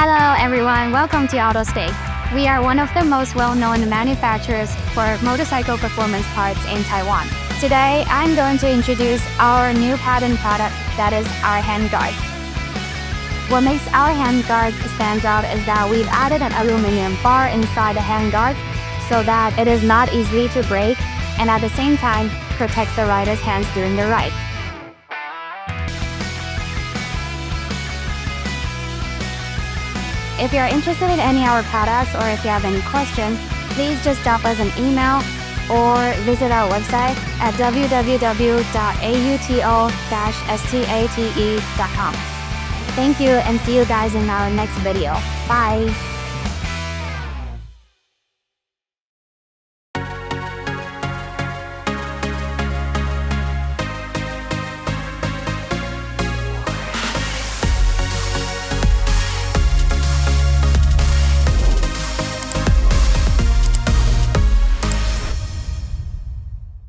Hello everyone, welcome to AutoStay. We are one of the most well-known manufacturers for motorcycle performance parts in Taiwan. Today, I'm going to introduce our new patent product, that is our handguards. What makes our handguards stand out is that we've added an aluminum bar inside the handguards so that it is not easily to break and at the same time protects the rider's hands during the ride. If you're interested in any of our products or if you have any questions, please just drop us an email or visit our website at www.auto-state.com. Thank you and see you guys in our next video. Bye!